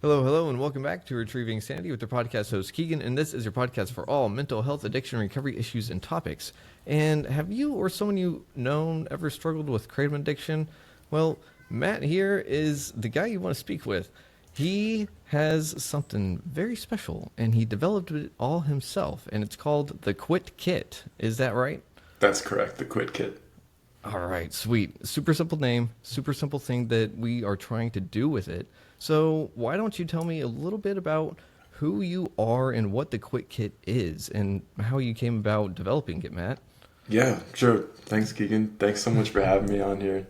Hello, hello, and welcome back to Retrieving Sanity with your podcast host, Keegan, and this is your podcast for all mental health, addiction, recovery issues, and topics. And have you or someone you known ever struggled with Kratom addiction? Well, Matt here is the guy you want to speak with. He has something very special, and he developed it all himself, and it's called the Quit Kit. Is that right? That's correct, the Quit Kit. All right, sweet. Super simple name, super simple thing that we are trying to do with it. So why don't you tell me a little bit about who you are and what the Quit Kit is and how you came about developing it, Matt? Yeah, sure. Thanks, Keegan. Thanks so much for having me on here.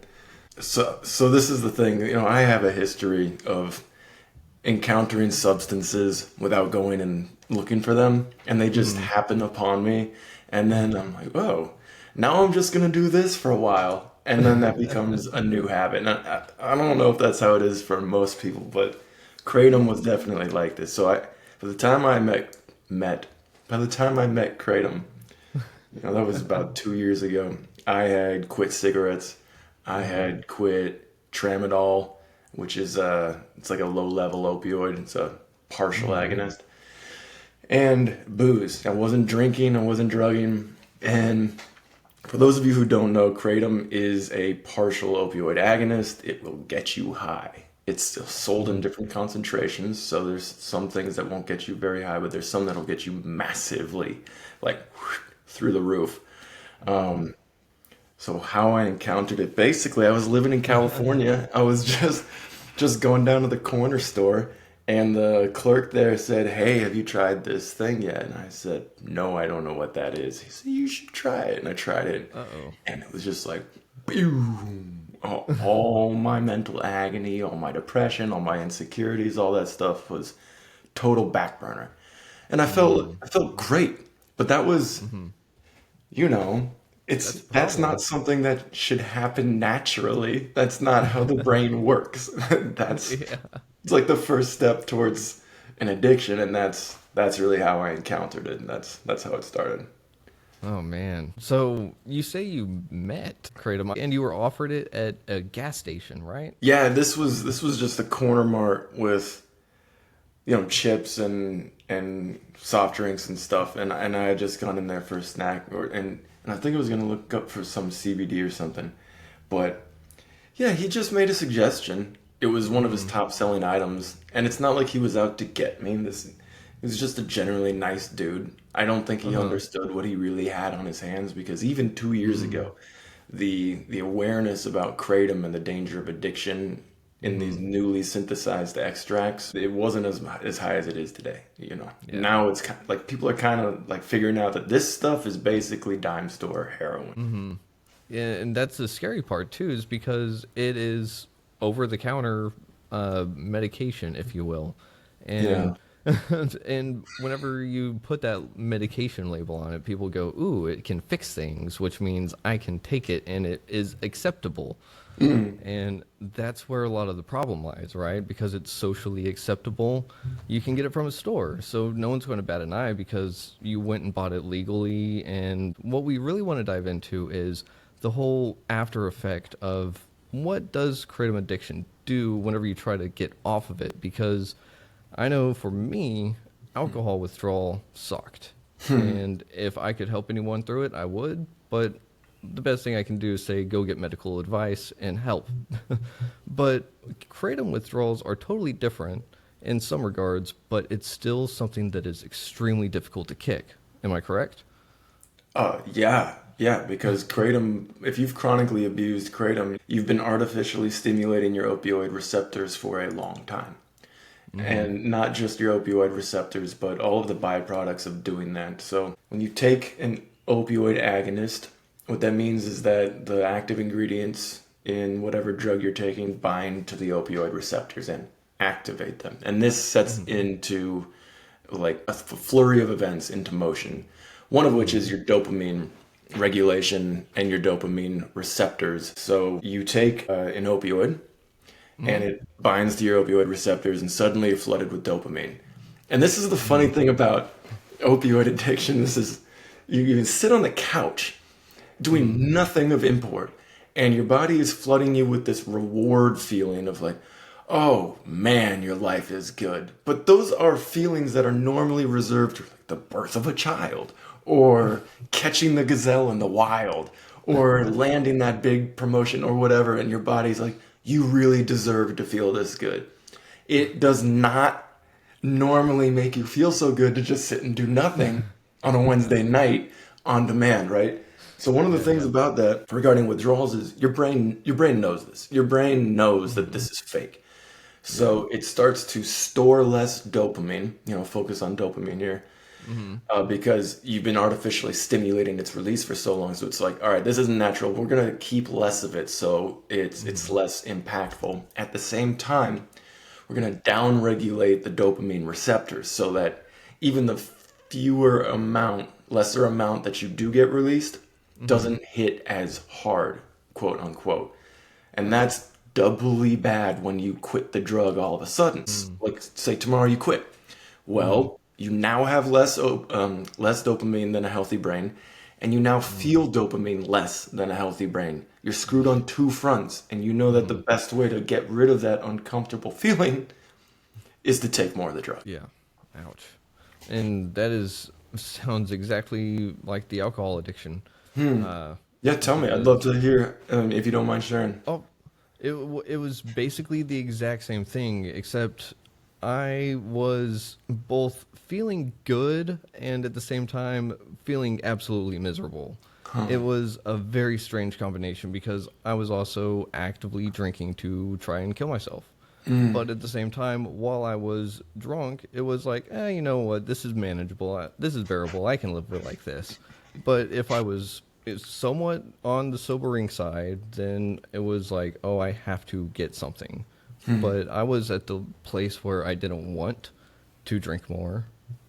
So this is the thing. I have a history of encountering substances without going and looking for them, and they just happen upon me. And then I'm like, oh, now I'm just going to do this for a while. And then that becomes a new habit. And I don't know if that's how it is for most people, but Kratom was definitely like this. So by the time I met Kratom, that was about 2 years ago, I had quit cigarettes. I had quit tramadol, which is it's like a low-level opioid. It's a partial agonist. And booze. I wasn't drinking. I wasn't drugging. And for those of you who don't know, Kratom is a partial opioid agonist. It will get you high. It's still sold in different concentrations, so there's some things that won't get you very high, but there's some that'll get you massively, through the roof. So how I encountered it, basically, I was living in California. I was just going down to the corner store, and the clerk there said, "Hey, have you tried this thing yet?" And I said, "No, I don't know what that is." He said, "You should try it." And I tried it. Uh-oh. And it was just like, boom. All my mental agony, all my depression, all my insecurities, all that stuff was total back burner. And I felt great. But that was, that's not something that should happen naturally. That's not how the brain works. It's like the first step towards an addiction, and that's really how I encountered it, and that's how it started. Oh, man. So you say you met Kratom and you were offered it at a gas station, right? Yeah, this was just a corner mart with chips and soft drinks and stuff, and I had just gone in there for a snack, and I think I was gonna look up for some CBD or something, but yeah, he just made a suggestion. It was one of his top selling items, and it's not like he was out to get me. He was just a generally nice dude. I don't think he understood what he really had on his hands, because even 2 years ago, the awareness about Kratom and the danger of addiction in these newly synthesized extracts, it wasn't as high as it is today. Yeah. Now it's kind of like people are kind of like figuring out that this stuff is basically dime store heroin. Yeah, and that's the scary part too, is because it is over-the-counter medication, if you will. And and whenever you put that medication label on it, people go, "Ooh, it can fix things," which means I can take it and it is acceptable. And that's where a lot of the problem lies, right? Because it's socially acceptable. You can get it from a store, so no one's going to bat an eye because you went and bought it legally. And what we really want to dive into is the whole after effect of what does Kratom addiction do whenever you try to get off of it, because I know for me, alcohol withdrawal sucked. And if I could help anyone through it, I would. But the best thing I can do is say, go get medical advice and help. But Kratom withdrawals are totally different in some regards, but it's still something that is extremely difficult to kick. Am I correct? Yeah, because Kratom, if you've chronically abused Kratom, you've been artificially stimulating your opioid receptors for a long time. And not just your opioid receptors, but all of the byproducts of doing that. So when you take an opioid agonist, what that means is that the active ingredients in whatever drug you're taking bind to the opioid receptors and activate them. And this sets into like a flurry of events into motion, one of which is your dopamine regulation and your dopamine receptors. So you take an opioid, and it binds to your opioid receptors, and suddenly you're flooded with dopamine. And this is the funny thing about opioid addiction. This is, you can sit on the couch doing nothing of import, and your body is flooding you with this reward feeling of like, oh man, your life is good. But those are feelings that are normally reserved for like the birth of a child, or catching the gazelle in the wild, or landing that big promotion or whatever, and your body's like, you really deserve to feel this good. It does not normally make you feel so good to just sit and do nothing on a Wednesday night on demand, right? So one of the Yeah, things yeah. about that regarding withdrawals is your brain knows this. Your brain knows that Hmm. this is fake. Yeah. So it starts to store less dopamine, focus on dopamine here, Hmm. because you've been artificially stimulating its release for so long. So it's like, all right, this isn't natural. We're gonna keep less of it so it's Hmm. less impactful. At the same time, we're gonna downregulate the dopamine receptors so that even the lesser amount that you do get released Hmm. doesn't hit as hard, quote unquote. And Right. that's doubly bad when you quit the drug all of a sudden. Like, say tomorrow you quit. Hmm. Well, you now have less dopamine than a healthy brain, and you now Hmm. feel dopamine less than a healthy brain. You're screwed on two fronts, and you know that the Hmm. best way to get rid of that uncomfortable feeling is to take more of the drug. Yeah. Ouch. And that is sounds exactly like the alcohol addiction. Uh, Yeah, tell me. I'd love because to hear, if you don't mind sharing. oh, it was basically the exact same thing, except I was both feeling good and at the same time feeling absolutely miserable. It was a very strange combination because I was also actively drinking to try and kill myself. But at the same time, while I was drunk, it was like, you know what? This is manageable. This is bearable. I can live with like this. But if I was somewhat on the sobering side, then it was like, oh, I have to get something. But I was at the place where I didn't want to drink more.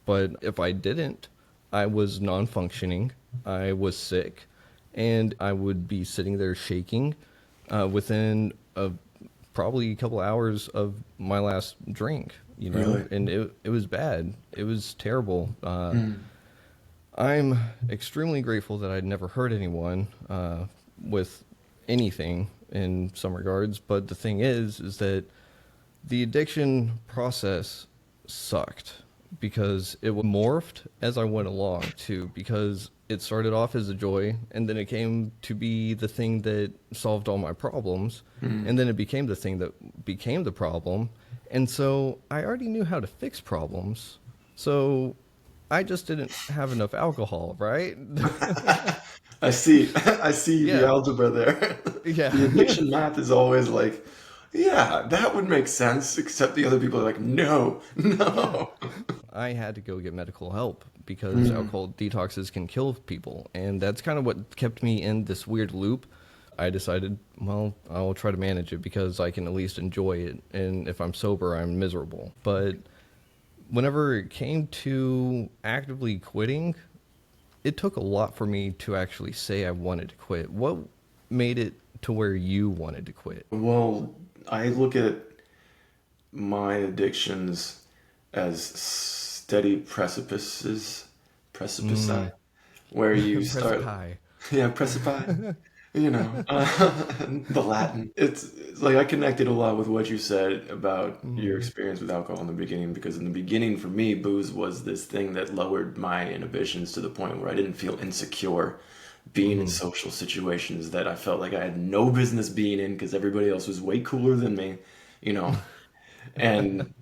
But if I didn't, I was non functioning. I was sick. And I would be sitting there shaking within probably a couple hours of my last drink, Really? and it was bad. It was terrible. I'm extremely grateful that I'd never hurt anyone with anything in some regards. But the thing is that the addiction process sucked because it morphed as I went along too. Because it started off as a joy, and then it came to be the thing that solved all my problems, and then it became the thing that became the problem. And so I already knew how to fix problems. So I just didn't have enough alcohol, right? I see. I see the Yeah, algebra there. yeah. The addiction math is always like, yeah, that would make sense, except the other people are like, no, Yeah. no. I had to go get medical help because alcohol detoxes can kill people. And that's kind of what kept me in this weird loop. I decided, well, I'll try to manage it because I can at least enjoy it. And if I'm sober, I'm miserable. But whenever it came to actively quitting, it took a lot for me to actually say I wanted to quit. What made it to where you wanted to quit? Well, I look at my addictions as steady precipici, Mm. where you start, Precipice. yeah, precipi, the Latin. It's like I connected a lot with what you said about your Mm. experience with alcohol in the beginning, because in the beginning, for me, booze was this thing that lowered my inhibitions to the point where I didn't feel insecure being in Mm. social situations that I felt like I had no business being in because everybody else was way cooler than me, you know. and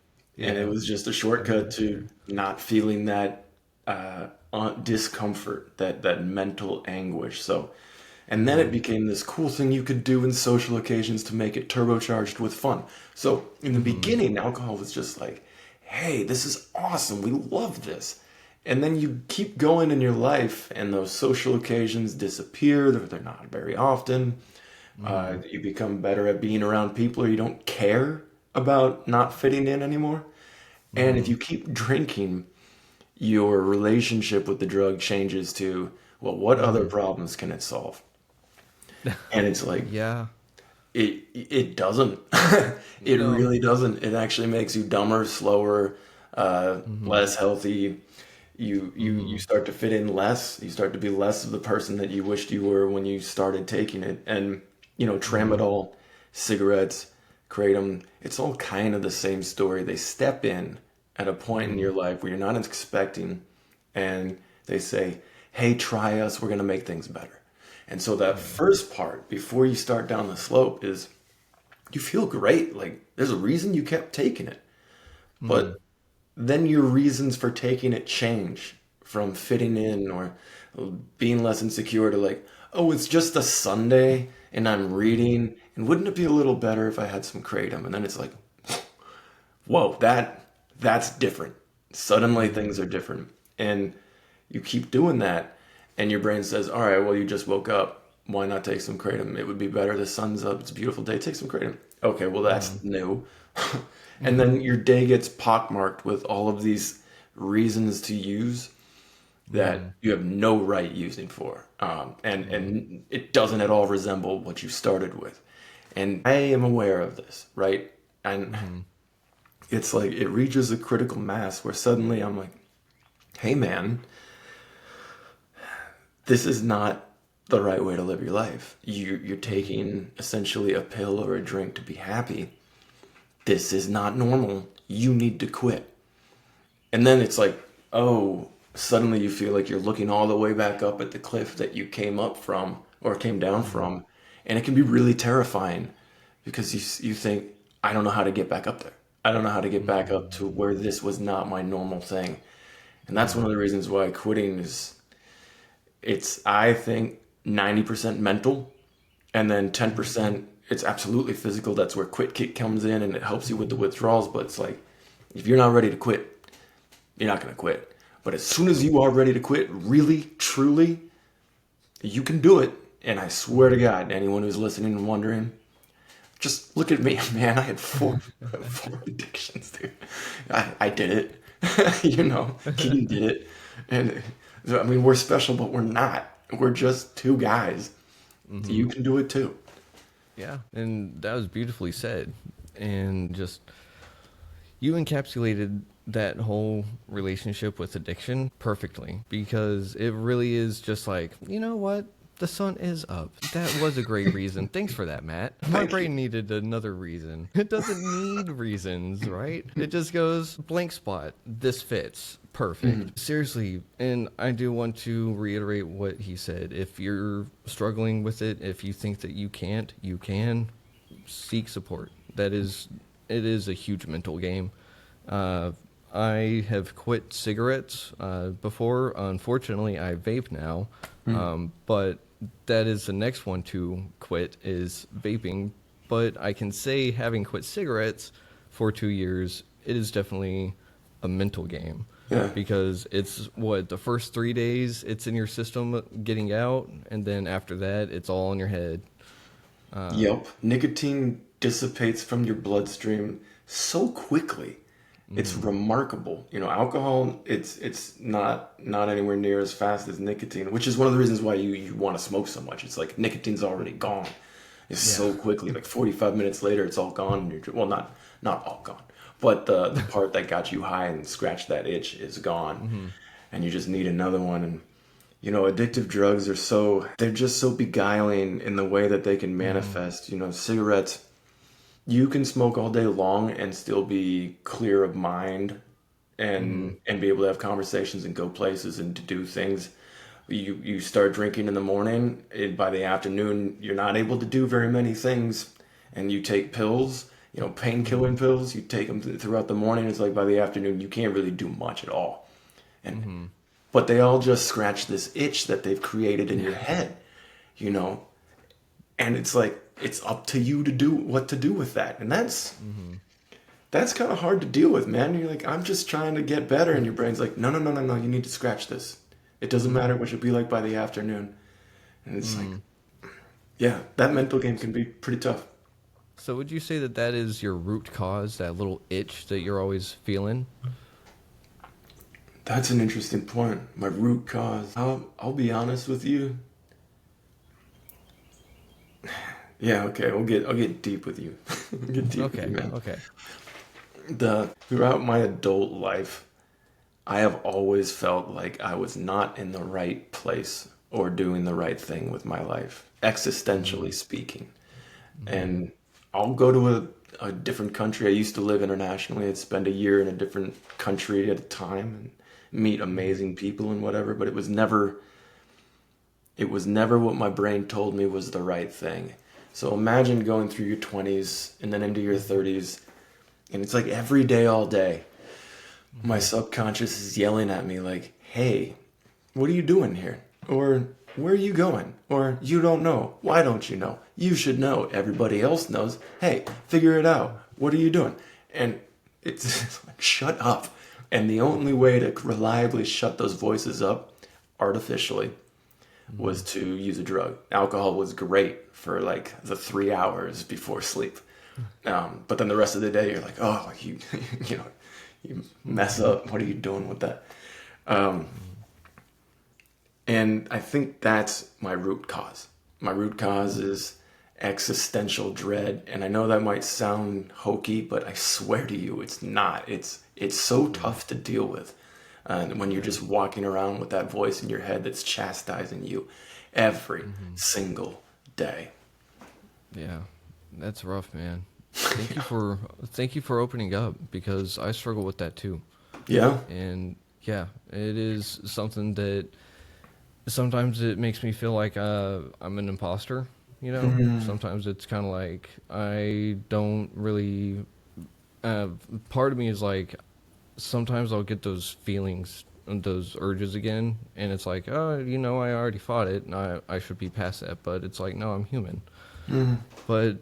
and it Yeah, was just a I know shortcut that to feeling. not feeling that discomfort, that mental anguish. So, and then it Mm. became this cool thing you could do in social occasions to make it turbocharged with fun. So in the Mm. beginning, alcohol was just like, hey, this is awesome, we love this. And then you keep going in your life, and those social occasions disappear. They're not very often. Mm. You become better at being around people, or you don't care about not fitting in anymore. And if Mm. you keep drinking, your relationship with the drug changes to, well, what other Mm. problems can it solve? And it's like, Yeah. it doesn't. It No. really doesn't. It actually makes you dumber, slower, Mm. less healthy. You Mm. start to fit in less. You start to be less of the person that you wished you were when you started taking it. And Mm. tramadol, cigarettes, Kratom, it's all kind of the same story. They step in at a point in Mm-hmm. your life where you're not expecting, and they say, hey, try us, we're going to make things better. And so that first part, before you start down the slope, is you feel great. Like there's a reason you kept taking it. Mm-hmm. But then your reasons for taking it change from fitting in or being less insecure to like, oh, it's just a Sunday and I'm reading. And wouldn't it be a little better if I had some kratom? And then it's like, whoa, that's different. Suddenly Mm-hmm. things are different. And you keep doing that, and your brain says, all right, well, you just woke up. Why not take some kratom? It would be better. The sun's up. It's a beautiful day. Take some kratom. Okay, well, that's new. And Mm-hmm. then your day gets pockmarked with all of these reasons to use Mm-hmm. that you have no right using for. And it doesn't at all resemble what you started with. And I am aware of this, right? And Mm-hmm. it's like it reaches a critical mass where suddenly I'm like, hey man, this is not the right way to live your life. You're taking essentially a pill or a drink to be happy. This is not normal. You need to quit. And then it's like, oh, suddenly you feel like you're looking all the way back up at the cliff that you came up from or came down Mm-hmm. from. And it can be really terrifying because you think, I don't know how to get back up there. I don't know how to get back up to where this was not my normal thing. And that's one Mm-hmm. of the reasons why quitting is, it's, I think, 90% mental, and then Mm-hmm. 10% it's absolutely physical. That's where quit kick comes in and it helps you with the withdrawals. But it's like, if you're not ready to quit, you're not going to quit. But as soon as Nope. you are ready to quit, really, truly, you can do it. And I swear to Mm-hmm. God, anyone who's listening and wondering, just look at me, man. I had four addictions, dude. I did it. Keegan did it. And I mean, we're special, but we're not. We're just two guys. Mm-hmm. You can do it too. Yeah, and that was beautifully said. And just you encapsulated that whole relationship with addiction perfectly because it really is just like, you know what? The sun is up. That was a great reason. Thanks for that, Matt. My Thank you. brain needed another reason. It doesn't need reasons, right? It just goes blank spot. This fits. Mhm. Perfect. Seriously, and I do want to reiterate what he said. If you're struggling with it, if you think that you can't, you can seek support. It is a huge mental game. Uh, I have quit cigarettes before. Unfortunately, I vape now, Mhm. but that is the next one to quit is vaping. But I can say, having quit cigarettes for 2 years, it is definitely a mental game Yeah. because it's what the first 3 days it's in your system getting out, and then after that it's all in your head. Uh, Yep. Nicotine dissipates from your bloodstream so quickly. It's mhm. remarkable. Alcohol, it's not anywhere near as fast as nicotine, which is one of the reasons why you want to smoke so much. It's like nicotine's already gone. It's Yeah. so quickly, like 45 minutes later, it's all gone. And well, not all gone, but the part that got you high and scratched that itch is gone, Hmm. and you just need another one. And addictive drugs they're just so beguiling in the way that they can Hmm. manifest. Cigarettes, you can smoke all day long and still be clear of mind Hmm. and be able to have conversations and go places and to do things. You start drinking in the morning, and by the afternoon you're not able to do very many things, and you take pills, Hmm. painkilling pills. You take them throughout the morning. It's like by the afternoon you can't really do much at all, and Hmm. but they all just scratch this itch that they've created in your head, you know, and it's like it's up to you to do what to do with that, and Hmm. that's kind of hard to deal with, man. You're like, I'm just trying to get better, and your brain's like, no, no, no, no, no, you need to scratch this. It doesn't Hmm. matter what you'll be like by the afternoon, and it's like, Hmm. yeah, that mental game can be pretty tough. So would you say that that is your root cause, that little itch that you're always feeling? That's an interesting point. My root cause. I'll be honest with you. Yeah, okay, I'll get deep with you. I'll get deep with you, Okay. man. Okay. The Throughout my adult life, I have always felt like I was not in the right place or doing the right thing with my life, Hmm. existentially speaking. Hmm. And I'll go to a a different country. I used to live internationally. I'd spend a year in a different country at a time and meet amazing people and whatever, but it was never what my brain told me was the right thing. So imagine going through your 20s and then into your 30s, and it's like every day, all day, my subconscious is yelling at me like, hey, what are you doing here? Or where are you going? Or you don't know. Why don't you know? You should know. Everybody else knows. Hey, figure it out. What are you doing? And it's like, shut up. And the only way to reliably shut those voices up artificially was to use a drug. Alcohol was great for like the 3 hours before sleep. But then the rest of the day, you're like, oh, you mess up. What are you doing with that? And I think that's my root cause. My root cause is existential dread. And I know that might sound hokey, but I swear to you, it's not. It's so tough to deal with. When you're just walking around with that voice in your head that's chastising you every single day. Yeah, that's rough, man. Thank you for opening up, because I struggle with that too. Yeah. And yeah, it is something that sometimes it makes me feel like I'm an imposter. Sometimes it's kind of like I don't really. Part of me is like, sometimes I'll get those feelings and those urges again, and it's like, oh, I already fought it, and I should be past that. But it's like, no, I'm human. But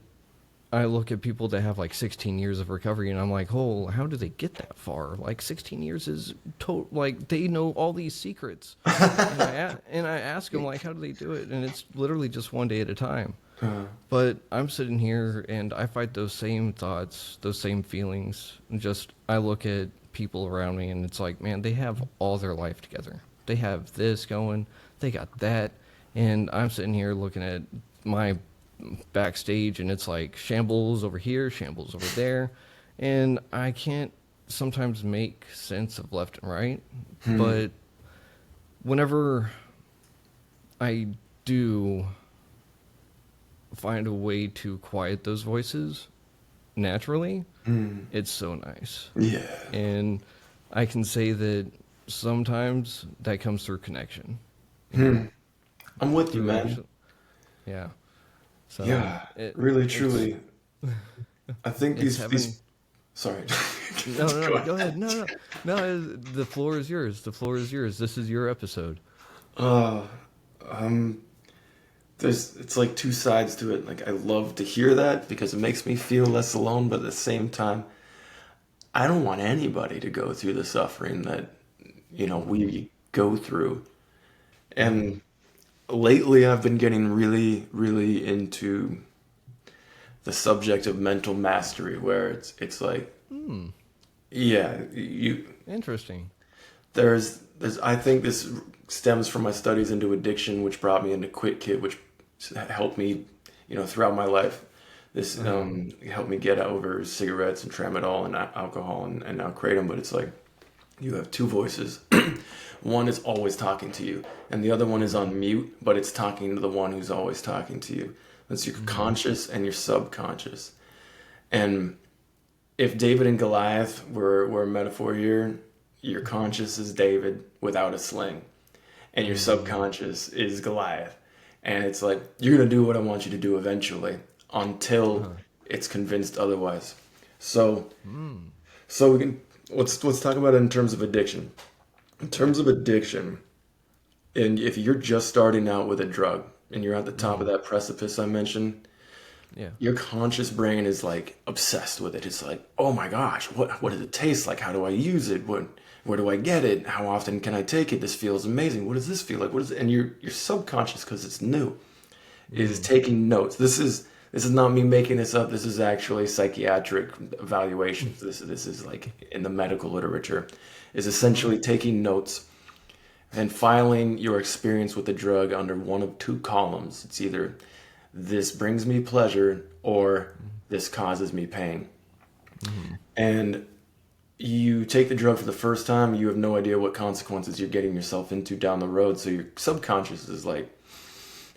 I look at people that have like 16 years of recovery, and I'm like, oh, how do they get that far? Like 16 years is like they know all these secrets. and I ask them, like, how do they do it? And it's literally just one day at a time. But I'm sitting here and I fight those same thoughts, those same feelings. And just I look at people around me, and it's like, man, they have all their life together. They have this going, they got that, and I'm sitting here looking at my backstage, and it's like shambles over here, shambles over there, and I can't sometimes make sense of left and right. But whenever I do find a way to quiet those voices naturally, it's so nice. Yeah. And I can say that sometimes that comes through connection. I'm with you, man. Yeah. So Yeah, really, truly. I think these. Sorry. No, go ahead. No. The floor is yours. The floor is yours. This is your episode. It's like two sides to it. Like, I love to hear that because it makes me feel less alone, but at the same time, I don't want anybody to go through the suffering that, we go through. And lately I've been getting really, really into the subject of mental mastery, where it's like, yeah, Interesting. there's I think this stems from my studies into addiction, which brought me into Quit Kit, which helped me, throughout my life. This helped me get over cigarettes and tramadol and alcohol and now Kratom. But it's like you have two voices. One is always talking to you, and the other one is on mute, but it's talking to the one who's always talking to you. That's your conscious and your subconscious. And if David and Goliath were a metaphor here, your conscious is David without a sling, and your subconscious is Goliath. And it's like, you're going to do what I want you to do eventually until it's convinced otherwise. So we can let's talk about it in terms of addiction. In terms of addiction, and if you're just starting out with a drug and you're at the top of that precipice I mentioned, your conscious brain is like obsessed with it. It's like, oh my gosh, what does it taste like? How do I use it? Where do I get it? How often can I take it? This feels amazing. What does this feel like? What is it? And your subconscious, because it's new, is taking notes. This is not me making this up. This is actually psychiatric evaluations. This is like in the medical literature, is essentially taking notes and filing your experience with the drug under one of two columns. It's either this brings me pleasure or this causes me pain. And you take the drug for the first time, you have no idea what consequences you're getting yourself into down the road. So your subconscious is like,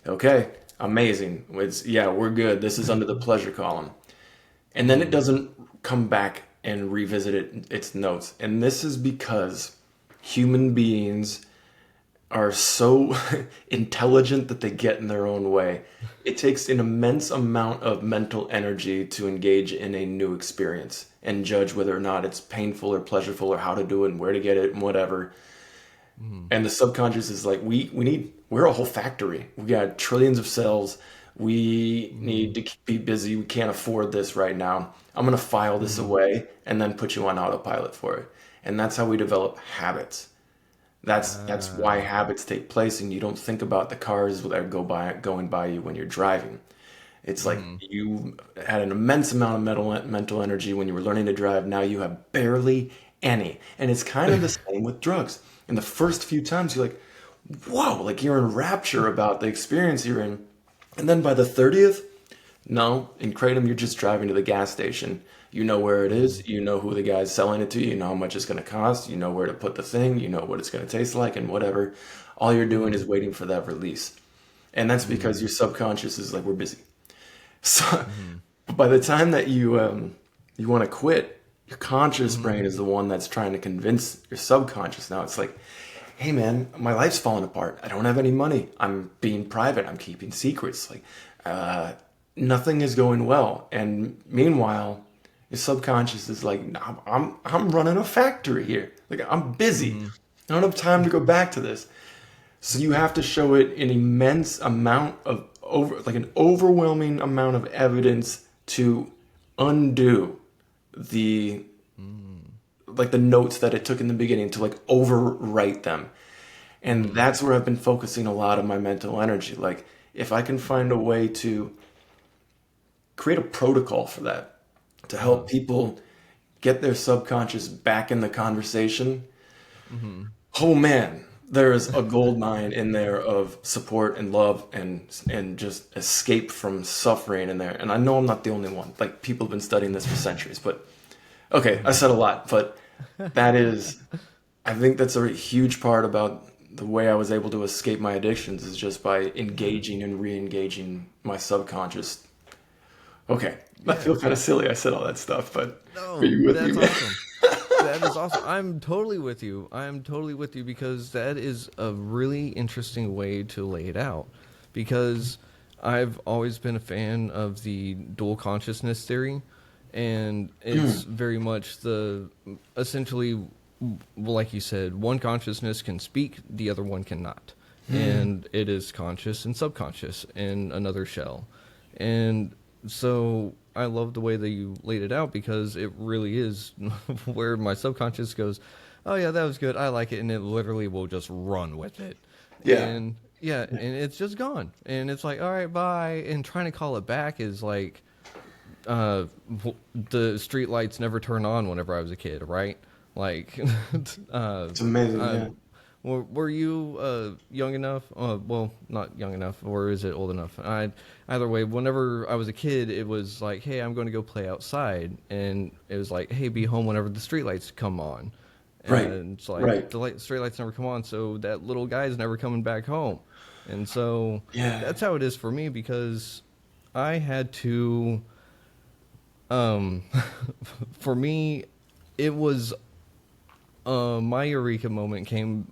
okay, amazing. We're good. This is under the pleasure column. And then it doesn't come back and revisit its notes. And this is because human beings are so intelligent that they get in their own way. It takes an immense amount of mental energy to engage in a new experience and judge whether or not it's painful or pleasurable or how to do it and where to get it and whatever. And the subconscious is like, we're a whole factory. We got trillions of cells. We need to be busy. We can't afford this right now. I'm going to file this away and then put you on autopilot for it. And that's how we develop habits. That's why habits take place, and you don't think about the cars that going by you when you're driving. It's like you had an immense amount of mental energy when you were learning to drive. Now you have barely any. And it's kind of the same with drugs. In the first few times, you're like, whoa, like you're in rapture about the experience you're in. And then by the 30th, no, in Kratom, you're just driving to the gas station. You know where it is. You know who the guy's selling it to. You know how much it's going to cost. You know where to put the thing. You know what it's going to taste like and whatever. All you're doing is waiting for that release. And that's because your subconscious is like, we're busy. So by the time that you want to quit, your conscious brain is the one that's trying to convince your subconscious. Now it's like, hey man, my life's falling apart. I don't have any money. I'm being private. I'm keeping secrets. Like, nothing is going well. And meanwhile, your subconscious is like, I'm running a factory here. Like, I'm busy. I don't have time to go back to this. So you have to show it an immense amount of an overwhelming amount of evidence to undo the like the notes that it took in the beginning, to like overwrite them. And that's where I've been focusing a lot of my mental energy. Like, if I can find a way to create a protocol for that, to help people get their subconscious back in the conversation, oh man, there is a gold mine in there of support and love and just escape from suffering in there. And I know I'm not the only one. Like, people have been studying this for centuries, but okay, I said a lot, but I think that's a huge part about the way I was able to escape my addictions, is just by engaging and re-engaging my subconscious. Okay, I feel kind of silly I said all that stuff, but No, are you with that's me, man? awesome. That is awesome. I'm totally with you. I'm totally with you, because that is a really interesting way to lay it out. Because I've always been a fan of the dual consciousness theory, and it's very much essentially, like you said, one consciousness can speak, the other one cannot. And it is conscious and subconscious in another shell. And so I love the way that you laid it out, because it really is where my subconscious goes, oh yeah, that was good, I like it, and it literally will just run with it. Yeah. And yeah, and it's just gone. And it's like, all right, bye. And trying to call it back is like, the street lights never turn on whenever I was a kid, right? Like, It's amazing, yeah. were you young enough? Well, not young enough, or is it old enough? Either way, whenever I was a kid, it was like, hey, I'm going to go play outside, and it was like, hey, be home whenever the streetlights come on. Right, And it's like, right. the streetlights never come on, so that little guy's never coming back home. And so Yeah. that's how it is for me, because I had to, for me, it was, my eureka moment came,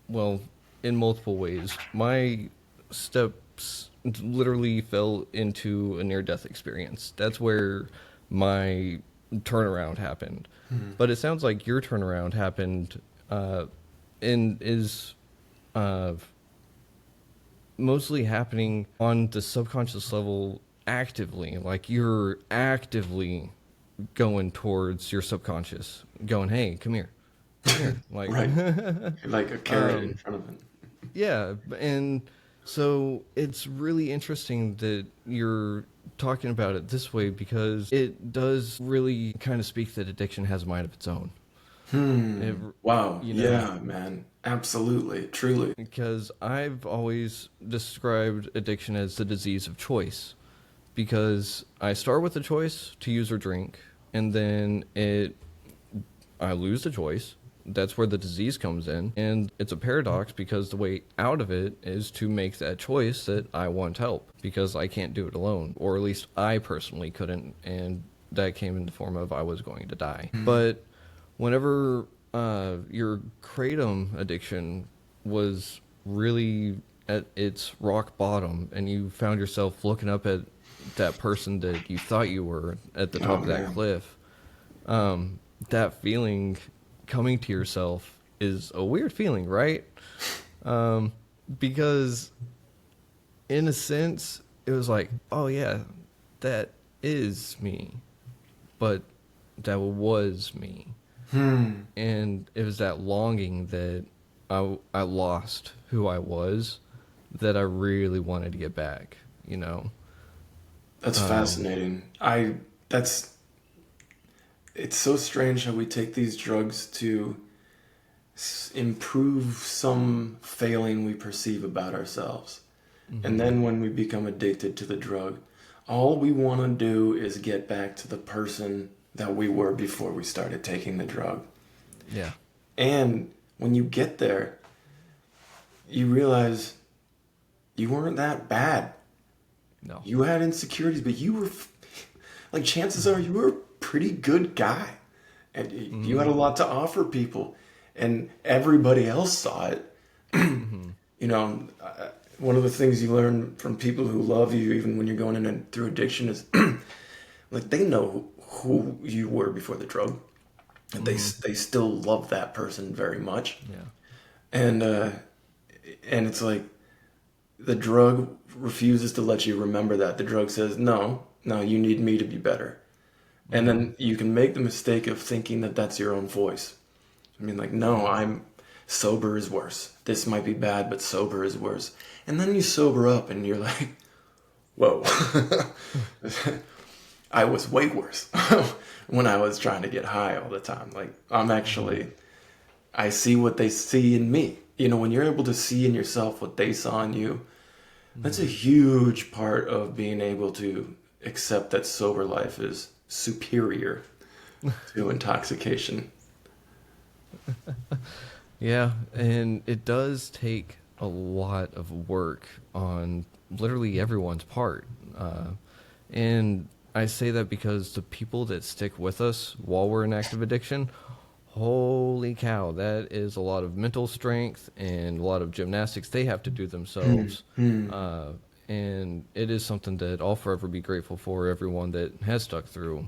well, in multiple ways. My steps literally fell into a near-death experience. That's where my turnaround happened. But it sounds like your turnaround happened, and is mostly happening on the subconscious level actively. Like, you're actively going towards your subconscious, going, hey, come here. Come here. Like, Right. Like a carrot in front of it. yeah, and so it's really interesting that you're talking about it this way, because it does really kind of speak that addiction has a mind of its own. It, Wow. you know, Yeah, man. Absolutely. Truly. because I've always described addiction as the disease of choice, because I start with the choice to use or drink, and then I lose the choice. That's where the disease comes in. And it's a paradox, because the way out of it is to make that choice that I want help, because I can't do it alone, or at least I personally couldn't. And that came in the form of I was going to die. But whenever your Kratom addiction was really at its rock bottom and you found yourself looking up at that person that you thought you were at the top of that cliff, that feeling coming to yourself is a weird feeling, right? Because in a sense, it was like, oh yeah, that is me, but that was me. And it was that longing that I lost who I was that I really wanted to get back, you know? That's fascinating. It's so strange how we take these drugs to improve some failing we perceive about ourselves. And then when we become addicted to the drug, all we want to do is get back to the person that we were before we started taking the drug. Yeah. And when you get there, you realize you weren't that bad. No. You had insecurities, but you were, like, chances are you were a pretty good guy. And you had a lot to offer people. And everybody else saw it. You know, one of the things you learn from people who love you, even when you're going in and through addiction, is like they know who you were before the drug, and they still love that person very much. Yeah. And it's like the drug refuses to let you remember that. The drug says, no, you need me to be better. And then you can make the mistake of thinking that that's your own voice. I mean, like, no, I'm sober is worse. This might be bad, but sober is worse. And then you sober up and you're like, whoa, I was way worse when I was trying to get high all the time. Like, I see what they see in me. You know, when you're able to see in yourself what they saw in you, that's a huge part of being able to accept that sober life is superior to intoxication. Yeah, and it does take a lot of work on literally everyone's part. And I say that because the people that stick with us while we're in active addiction, holy cow, that is a lot of mental strength and a lot of gymnastics they have to do themselves. And it is something that I'll forever be grateful for, everyone that has stuck through.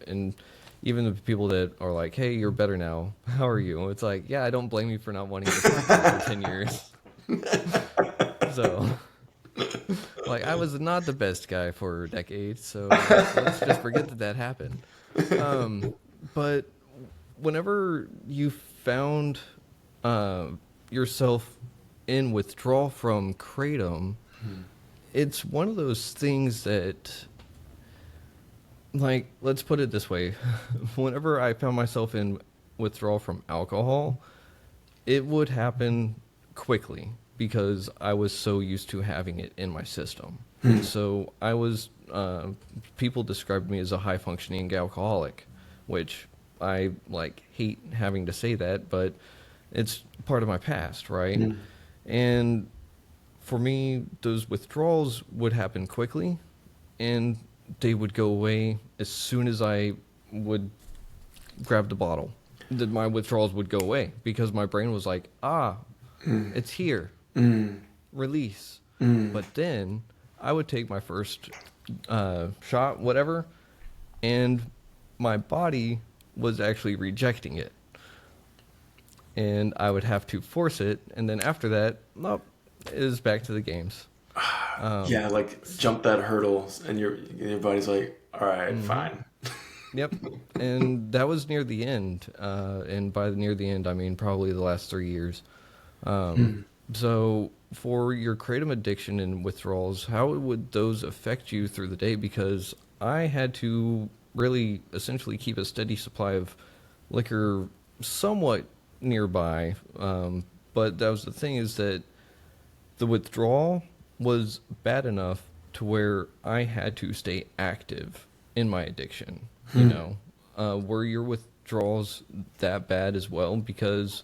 And even the people that are like, hey, you're better now. How are you? It's like, yeah, I don't blame you for not wanting to practice for 10 years. So, like, I was not the best guy for decades, so let's just forget that happened. But whenever you found yourself in withdrawal from Kratom, it's one of those things that, like, let's put it this way. Whenever I found myself in withdrawal from alcohol, it would happen quickly because I was so used to having it in my system. So I was, people described me as a high-functioning alcoholic, which I, like, hate having to say that, but it's part of my past, right? And for me, those withdrawals would happen quickly, and they would go away as soon as I would grab the bottle. That my withdrawals would go away because my brain was like, it's here, release. But then I would take my first shot, whatever, and my body was actually rejecting it. And I would have to force it, and then after that, nope, it is back to the games. Yeah, like jump that hurdle, and your body's like, all right, fine. Yep, and that was near the end. And by near the end, I mean probably the last 3 years. So for your Kratom addiction and withdrawals, how would those affect you through the day? Because I had to really essentially keep a steady supply of liquor somewhat nearby. But that was the thing, is that the withdrawal was bad enough to where I had to stay active in my addiction. You know, were your withdrawals that bad as well? Because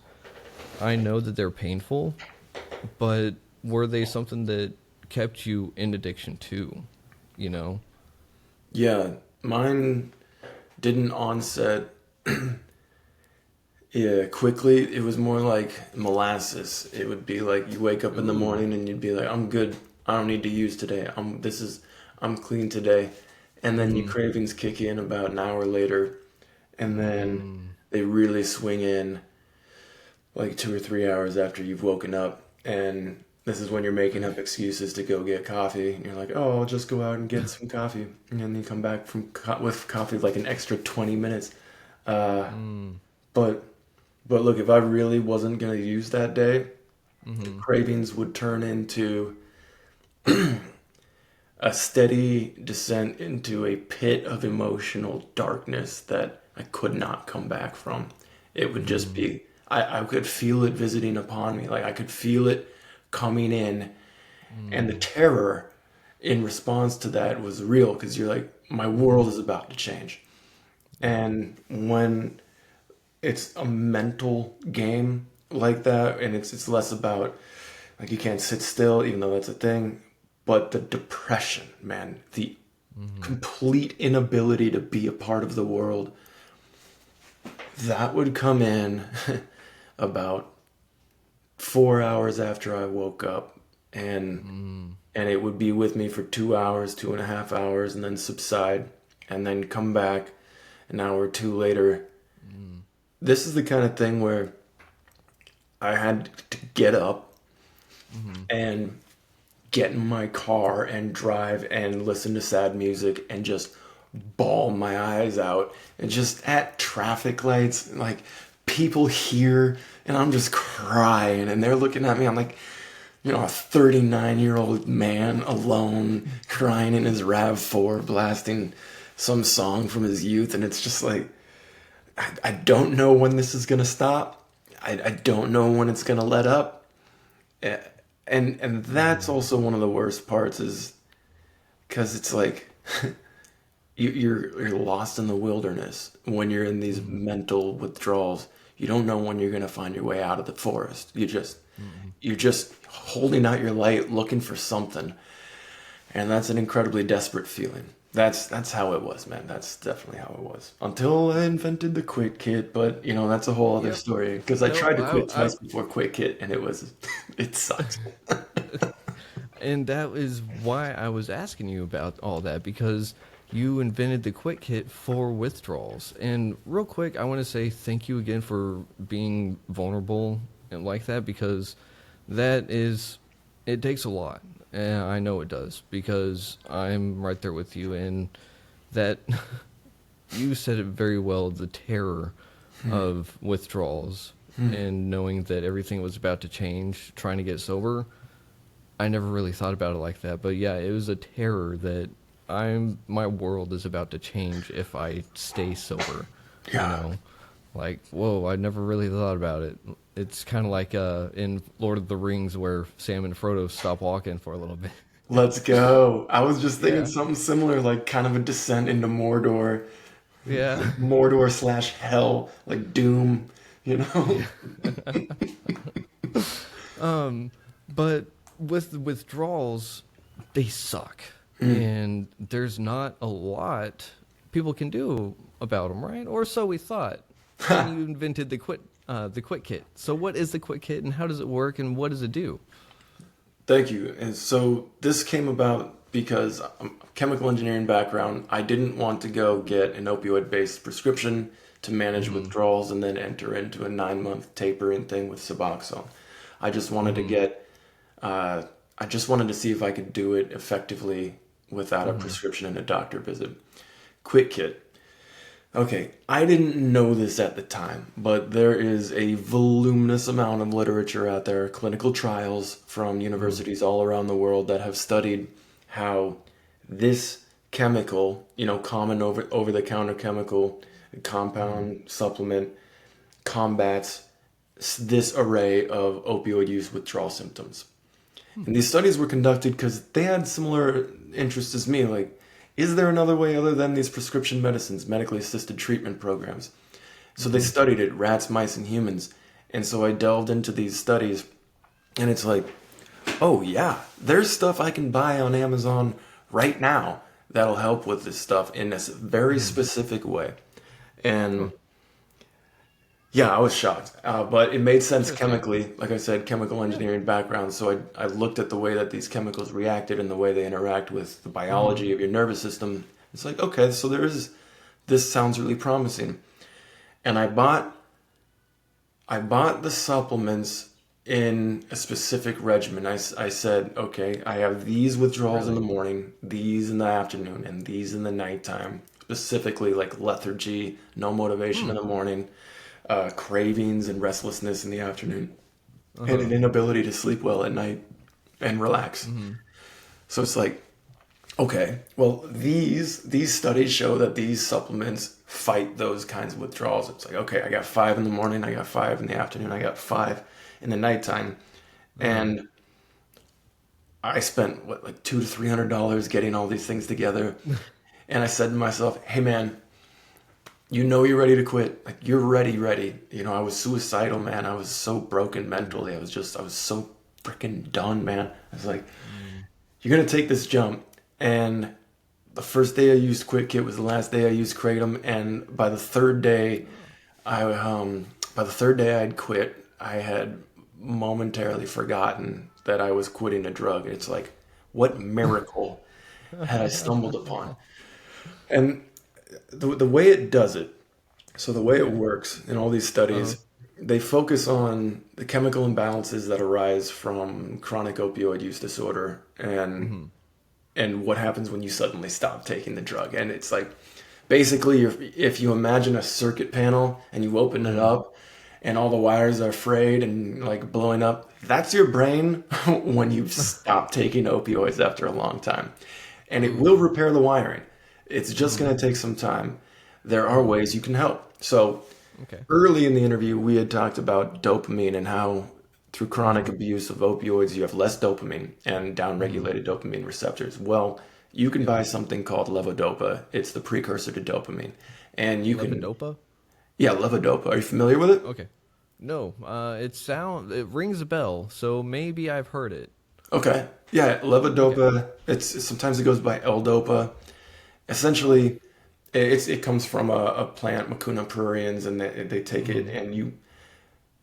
I know that they're painful, but were they something that kept you in addiction too? You know? Yeah, mine didn't onset yeah, quickly. It was more like molasses. It would be like you wake up in the Ooh. morning and you'd be like, I'm good. I don't need to use today. I'm clean today. And then your Mm-hmm. cravings kick in about an hour later, and then Mm. they really swing in like 2 or 3 hours after you've woken up. And this is when you're making up excuses to go get coffee. And you're like, oh, I'll just go out and get some coffee. And then you come back with coffee like an extra 20 minutes. Uh, Mm. but but look, if I really wasn't gonna use that day, the Mm-hmm. cravings would turn into a steady descent into a pit of emotional darkness that I could not come back from. It would just Mm. be, I could feel it visiting upon me. Like I could feel it coming in. And the Mm. terror in response to that was real because you're like, my world is about to change. Yep. And when it's a mental game like that, and it's less about like you can't sit still, even though that's a thing, but the depression, man, the Mm-hmm. complete inability to be a part of the world, that would come in about 4 hours after I woke up, and Mm. and it would be with me for 2 hours, 2.5 hours, and then subside, and then come back an hour or two later. Mm. This is the kind of thing where I had to get up Mm-hmm. and get in my car and drive and listen to sad music and just bawl my eyes out and just at traffic lights, like people here, and I'm just crying and they're looking at me. I'm like, a 39-year-old man alone crying in his RAV4 blasting some song from his youth, and it's just like I don't know when this is gonna stop. I don't know when it's gonna let up. Eh, and that's Mm. also one of the worst parts is because it's like you're lost in the wilderness when you're in these Mm. mental withdrawals. You don't know when you're gonna find your way out of the forest. Mm. You're just holding out your light, looking for something, and that's an incredibly desperate feeling. That's how it was, man. That's definitely how it was until I invented the Quit Kit. But that's a whole other Yep. story because I No, tried to quit I twice before Quit Kit, and it sucked. and that is why I was asking you about all that because you invented the quick kit for withdrawals. And real quick, I want to say thank you again for being vulnerable and like that because that is it takes a lot. And I know it does because I'm right there with you and that you said it very well, the terror of withdrawals and knowing that everything was about to change, trying to get sober. I never really thought about it like that, but yeah, it was a terror that my world is about to change if I stay sober, you Yeah. know? Like, whoa, I never really thought about it. It's kind of like in Lord of the Rings where Sam and Frodo stop walking for a little bit. Let's go. I was just thinking Yeah. something similar, like kind of a descent into Mordor, Yeah. Mordor slash hell, like Doom, you know? Yeah. But with the withdrawals, they suck. And there's not a lot people can do about them, right? Or so we thought. Then you invented the Quit Kit. So what is the Quit Kit, and how does it work, and what does it do? Thank you. And so this came about because chemical engineering background. I didn't want to go get an opioid-based prescription to manage Mm-hmm. withdrawals and then enter into a 9-month tapering thing with Suboxone. I just wanted to Mm-hmm. get, I just wanted to see if I could do it effectively without a Mm-hmm. prescription and a doctor visit. Quick Kit. Okay, I didn't know this at the time, but there is a voluminous amount of literature out there, clinical trials from Mm-hmm. universities all around the world that have studied how this chemical, common over the counter chemical, compound supplement combats this array of opioid use withdrawal symptoms. And these studies were conducted because they had similar interests as me. Like, is there another way other than these prescription medicines, medically assisted treatment programs? So they Mm-hmm. studied it, rats, mice, and humans. And so I delved into these studies, and it's like, oh yeah, there's stuff I can buy on Amazon right now that'll help with this stuff in a very specific way. And yeah, I was shocked. But it made sense Interesting. chemically. Like I said, chemical Yeah. engineering background. So I looked at the way that these chemicals reacted and the way they interact with the Mm-hmm. biology of your nervous system. It's like, okay, so this sounds really promising. And I bought the supplements in a specific regimen. I said, okay, I have these withdrawals in the Really? morning, these in the afternoon, and these in the nighttime. Specifically, like lethargy, no motivation Hmm. in the morning, cravings and restlessness in the afternoon, and Uh-huh. an inability to sleep well at night and relax. Mm-hmm. So it's like, okay, well, these studies show that these supplements fight those kinds of withdrawals. It's like, okay, I got five in the morning, I got five in the afternoon, I got five in the nighttime, Uh-huh. and I spent what like $200 to $300 getting all these things together. And I said to myself, hey man, you know you're ready to quit. Like you're ready. You know, I was suicidal, man. I was so broken mentally. I was so freaking done, man. I was like, Mm. you're gonna take this jump, and the first day I used Quit Kit was the last day I used Kratom, and Oh. by the third day I'd quit, I had momentarily forgotten that I was quitting a drug. It's like, what miracle had I stumbled upon? And the way it does it, so the way it Okay. works in all these Uh-huh. studies, they focus on the chemical imbalances that arise from chronic opioid use disorder Mm-hmm. and what happens when you suddenly stop taking the drug. And it's like basically if you imagine a circuit panel and you open it Mm-hmm. up and all the wires are frayed and like blowing up, that's your brain when you've stopped taking opioids after a long time. And it will Oof. repair the wiring. It's just Mm-hmm. going to take some time. There are Mm-hmm. ways you can help. So Okay. early in the interview, we had talked about dopamine and how through chronic Mm-hmm. abuse of opioids, you have less dopamine and Mm-hmm. downregulated dopamine receptors. Well, you can Yep. buy something called levodopa. It's the precursor to dopamine. And you can, Levodopa? yeah, levodopa. Are you familiar with it? Okay. No. It rings a bell, so maybe I've heard it. Okay. Yeah, Okay. levodopa. It's sometimes it goes by L-dopa. Essentially, it comes from a plant, Mucuna pruriens, and they take it Mm-hmm. and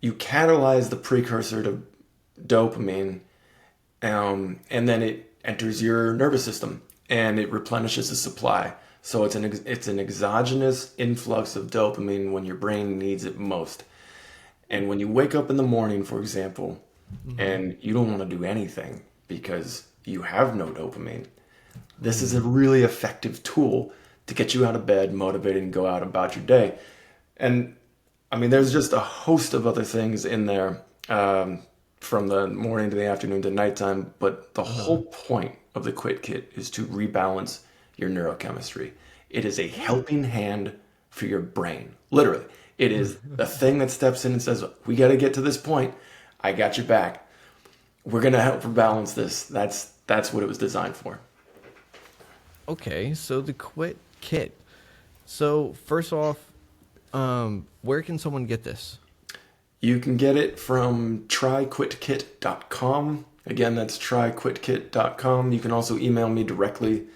you catalyze the precursor to dopamine, and then it enters your nervous system and it replenishes the supply. So it's an exogenous influx of dopamine when your brain needs it most. And when you wake up in the morning, for example, Mm-hmm. and you don't want to do anything because you have no dopamine, this is Mm-hmm. a really effective tool to get you out of bed, motivated, and go out about your day. And I mean, there's just a host of other things in there from the morning to the afternoon to nighttime. But the Uh-huh. whole point of the Quit Kit is to rebalance your neurochemistry. It is a Hmm. helping hand for your brain. Literally, it is the thing that steps in and says, "We got to get to this point. I got your back. We're gonna help rebalance this." That's what it was designed for. Okay, so the Quit Kit. So first off, where can someone get this? You can get it from tryquitkit.com. Again, that's tryquitkit.com. You can also email me directly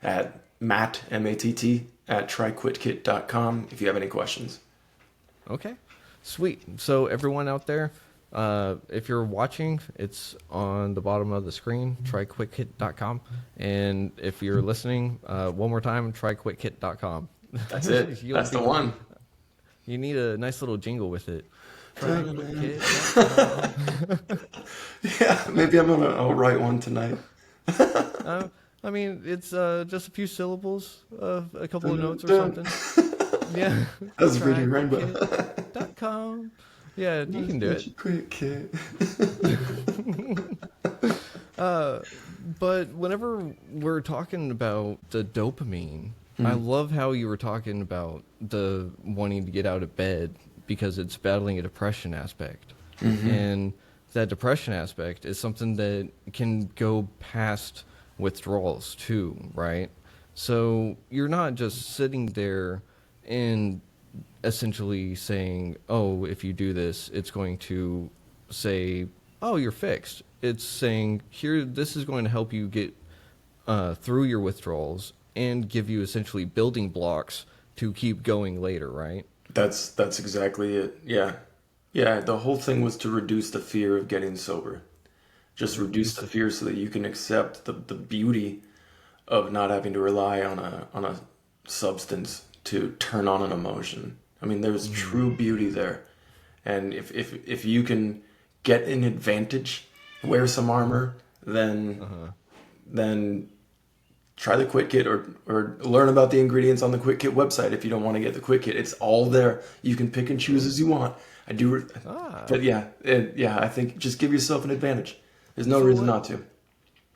at matt, M-A-T-T, at tryquitkit.com if you have any questions. Okay, sweet. So everyone out there, if you're watching, it's on the bottom of the screen. Tryquitkit.com, and if you're listening, one more time, tryquitkit.com. That's it. You'll That's the be. one. You need a nice little jingle with it. Tryquitkit.com. Yeah, maybe I'll write one tonight. uh, I mean, it's just a few syllables, a couple Dun, of dun, notes or dun. something. Yeah, That's Reading Rainbow. tryquitkit.com. Yeah, you Nice can to do meet it. you, Quit Kit. Uh, but whenever we're talking about the dopamine, I Hmm. love how you were talking about the wanting to get out of bed because it's battling a depression aspect. Hmm. And that depression aspect is something that can go past withdrawals too, right? So you're not just sitting there and essentially saying, oh, if you do this, it's going to say, oh, you're fixed. It's saying, here, this is going to help you get through your withdrawals and give you essentially building blocks to keep going later, right? That's exactly it. Yeah. Yeah, the whole thing was to reduce the fear of getting sober. Just reduce Reduce the the fear so that you can accept the beauty of not having to rely on a substance to turn on an emotion. I mean, there's mm, true beauty there. And if you can get an advantage, wear some armor, uh-huh. then try the Quit Kit or learn about the ingredients on the Quit Kit website if you don't want to get the Quit Kit. It's all there. You can pick and choose as you want. I do, Ah. but yeah, I think just give yourself an advantage. There's no So reason what not to.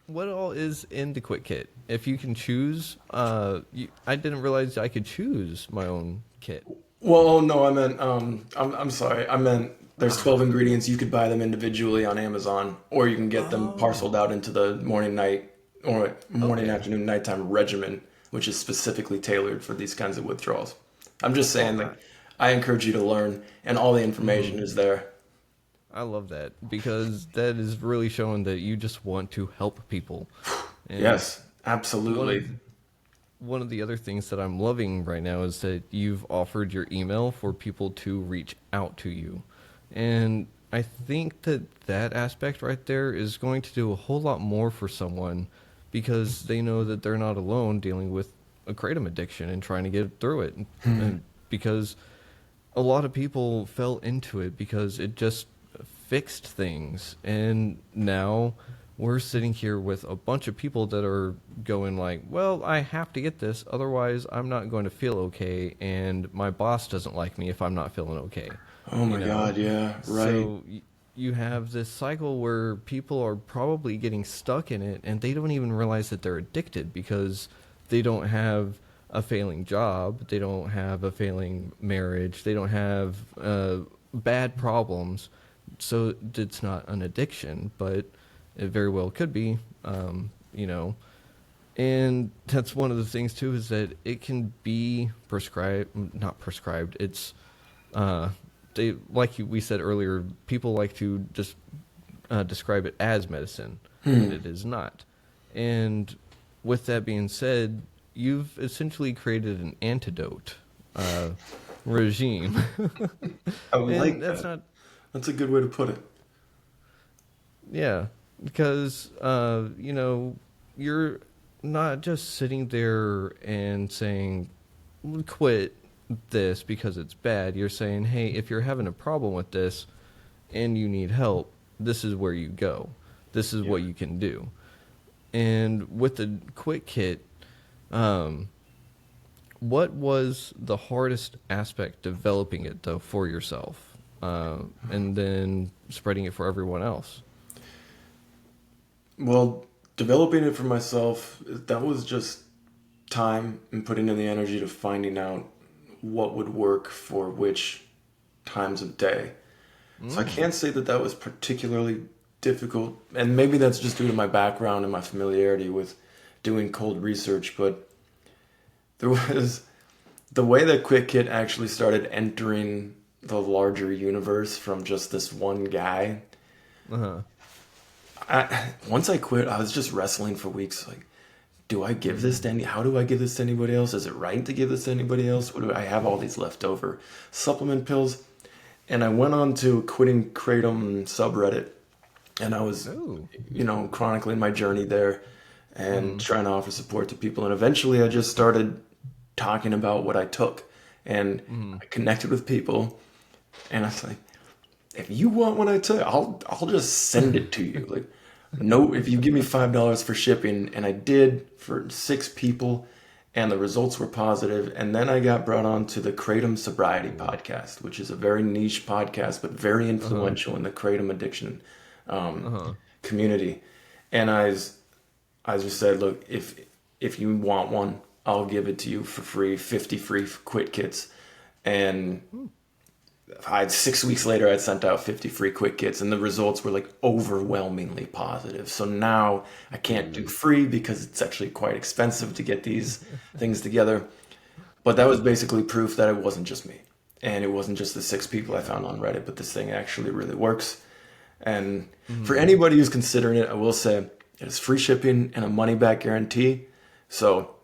what all is in the quick kit? If you can choose, I didn't realize I could choose my own kit. Well, oh, no, I meant I'm sorry. I meant there's 12 Ah. ingredients. You could buy them individually on Amazon, or you can get them parceled Oh. out into the morning, night, or morning, Okay. afternoon, nighttime regimen, which is specifically tailored for these kinds of withdrawals. I'm just Well, saying, like, I encourage you to learn, and all the mhm. information is there. I love that because that is really showing that you just want to help people. And Yes, one of absolutely. one of the other things that I'm loving right now is that you've offered your email for people to reach out to you. And I think that that aspect right there is going to do a whole lot more for someone because they know that they're not alone dealing with a kratom addiction and trying to get through it. And because a lot of people fell into it because it just fixed things, and now we're sitting here with a bunch of people that are going like, well, I have to get this, otherwise I'm not going to feel okay, and my boss doesn't like me if I'm not feeling okay, Oh you my know. God, yeah, right. So you have this cycle where people are probably getting stuck in it and they don't even realize that they're addicted because they don't have a failing job, they don't have a failing marriage, they don't have bad problems. So it's not an addiction, but it very well could be, you know. And that's one of the things too is that it can be prescribed, not prescribed. It's uh, they like we said earlier. People like to just describe it as medicine when it is not. And with that being said, you've essentially created an antidote uh, regime, I and like that's that. not. That's a good way to put it. Yeah, because you know, you're not just sitting there and saying quit this because it's bad. You're saying, hey, if you're having a problem with this and you need help, this is where you go. This is Yeah. what you can do. And with the quit kit, um, what was the hardest aspect developing it though for yourself, and then spreading it for everyone else? Well, developing it for myself, that was just time and putting in the energy to finding out what would work for which times of day. So I Mm. can't say that that was particularly difficult, and maybe that's just due to my background and my familiarity with doing cold research, but there was the way that Quick Kit actually started entering the larger universe from just this one guy. Uh huh. Once I quit, I was just wrestling for weeks. Like, do I give this to Mm. any? How do I give this to anybody else? Is it right to give this to anybody else? What do I have all these leftover supplement pills? And I went on to quitting kratom subreddit, and I was, Oh. chronicling my journey there and Mm-hmm. trying to offer support to people. And eventually, I just started talking about what I took, and Mm-hmm. I connected with people, and I was like, if you want what I took, I'll just send it to you. Like, no, if you give me $5 for shipping, and I did for 6 people, and the results were positive. And then I got brought on to the Kratom Sobriety Cool. podcast, which is a very niche podcast, but very Uh huh. influential in the Kratom addiction Uh huh. community. And I just said, look, if you want one, I'll give it to you for free, 50 free quit kits. And I had 6 weeks later, I'd sent out 50 free quick kits, and the results were like overwhelmingly positive. So now I can't do Ooh. free because it's actually quite expensive to get these things together. But that was basically proof that it wasn't just me. And it wasn't just the 6 people I Yeah. found on Reddit, but this thing actually really works. And for Mm-hmm. anybody who's considering it, I will say it is free shipping and a money back guarantee. So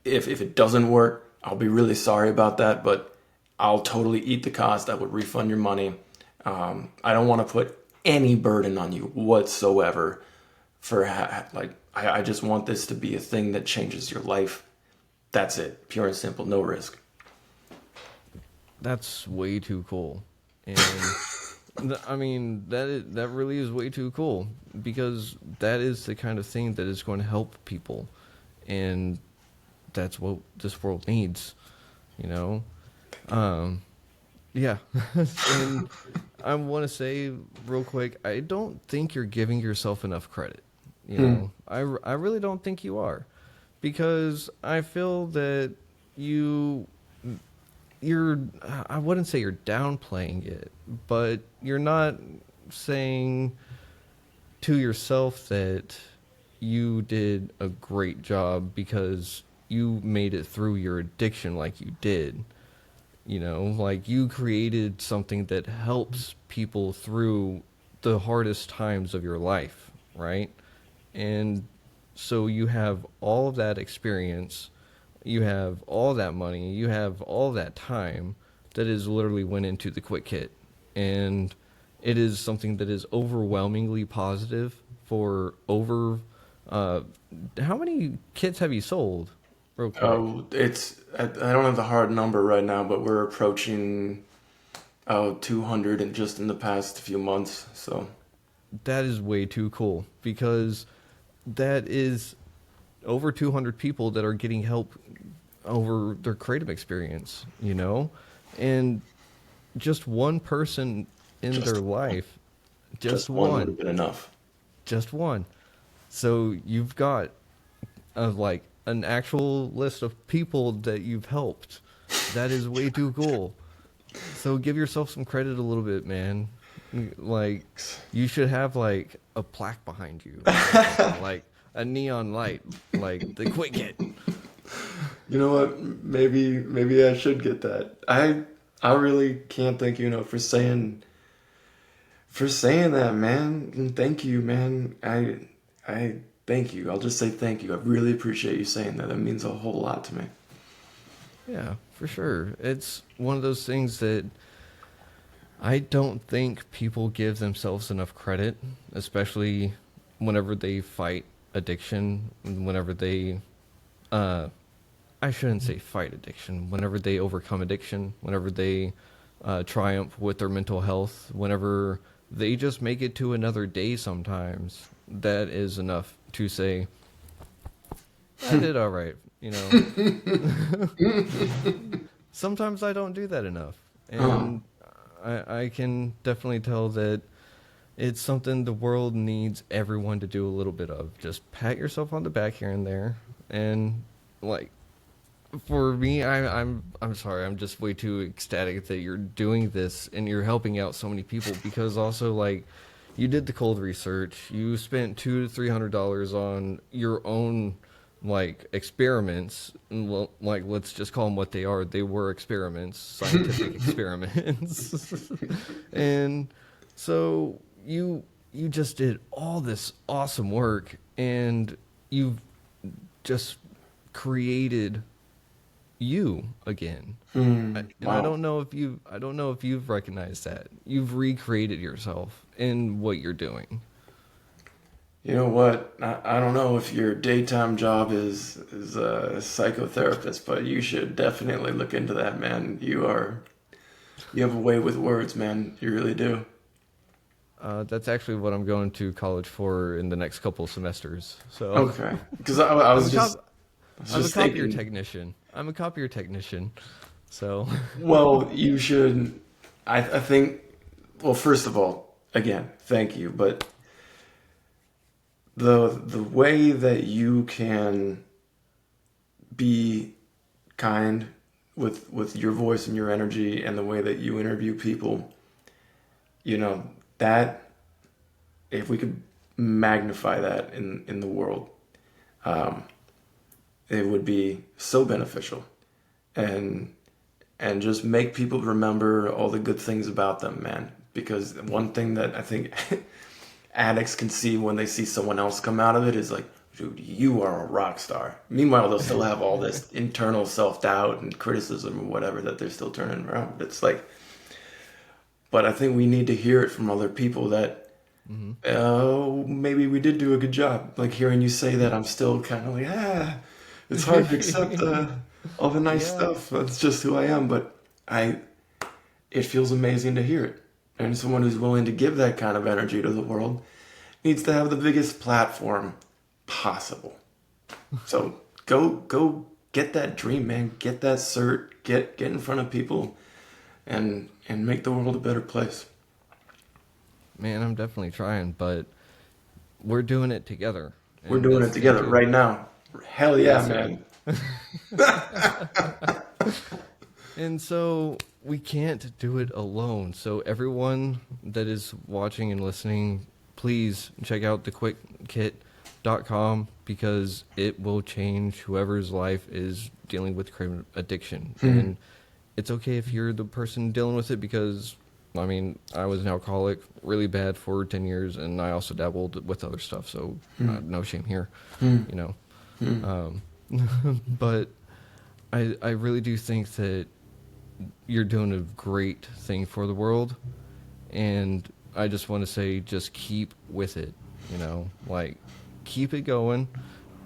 if it doesn't work, I'll be really sorry about that, but I'll totally eat the cost. I would refund your money. I don't want to put any burden on you whatsoever for I just want this to be a thing that changes your life. That's it. Pure and simple. No risk. That's way too cool. And I mean, that really is way too cool, because that is the kind of thing that is going to help people, and that's what this world needs, you know. Yeah. And I want to say real quick, I don't think you're giving yourself enough credit. You know, I really don't think you are, because I feel that you you're I wouldn't say you're downplaying it, but you're not saying to yourself that you did a great job because you made it through your addiction like you did. You know, like you created something that helps people through the hardest times of your life, right? And so you have all of that experience, you have all that money, you have all that time that is literally went into the quick hit. And it is something that is overwhelmingly positive for over how many kits have you sold? Real quick. Oh, I don't have the hard number right now, but we're approaching 200 in just in the past few months. So That is way too cool, because that is over 200 people that are getting help over their Kratom experience, you know? And just one person in their just life, just just one would one, have been enough. just one. So you've got like an actual list of people that you've helped. That is way too cool. So give yourself some credit a little bit, man. Like, you should have like a plaque behind you or something, like a neon light, like the quick hit. You know what? Maybe I should get that. I really can't thank you enough for saying that, man. And thank you, man. I thank you. I'll just say thank you. I really appreciate you saying that. That means a whole lot to me. Yeah, for sure. It's one of those things that I don't think people give themselves enough credit, especially whenever they fight addiction, whenever they, uh, I shouldn't say fight addiction, whenever they overcome addiction, whenever they triumph with their mental health, whenever they just make it to another day sometimes. That is enough to say, I did all right, you know. Sometimes I don't do that enough. Oh, And I can definitely tell that it's something the world needs everyone to do a little bit of. Just pat yourself on the back here and there. And, like, for me, I'm sorry, I'm just way too ecstatic that you're doing this and you're helping out so many people, because also, like, you did the cold research, you spent $200 to $300 on your own like experiments, and like let's just call them what they are. They were experiments, scientific experiments. And so you just did all this awesome work, and you've just created you again. And I wow. don't know if you've recognized that. You've recreated yourself in what you're doing. You know what? I don't know if your daytime job is a psychotherapist, but you should definitely look into that, man. You have a way with words, man. You really do. That's actually what I'm going to college for in the next couple of semesters. So Okay. Because I I'm was a just cop. I was I'm a just copier thinking, technician. I'm a copier technician. So well, you should. I think. Well, first of all, again, thank you, but the way that you can be kind with your voice and your energy and the way that you interview people, you know, that if we could magnify that in the world, um, it would be so beneficial, and and just make people remember all the good things about them, man. Because one thing that I think addicts can see when they see someone else come out of it is like, dude, you are a rock star. Meanwhile, they'll still have all this internal self-doubt and criticism or whatever that they're still turning around. It's like, but I think we need to hear it from other people that, oh, maybe we did do a good job. Like hearing you say that, I'm still kind of like, it's hard to accept all the nice stuff. That's just who I am. But it feels amazing to hear it. And someone who's willing to give that kind of energy to the world needs to have the biggest platform possible. So go get that dream, man. Get that cert. Get in front of people and make the world a better place. Man, I'm definitely trying, but we're doing it together. We're doing it together right now. Hell yeah, man. And so we can't do it alone. So everyone that is watching and listening, please check out thequitkit.com because it will change whoever's life is dealing with Kratom addiction. And it's okay if you're the person dealing with it because, I mean, I was an alcoholic really bad for 10 years and I also dabbled with other stuff. So no shame here, you know. But I really do think that you're doing a great thing for the world, and I just want to say just keep with it, you know, like keep it going,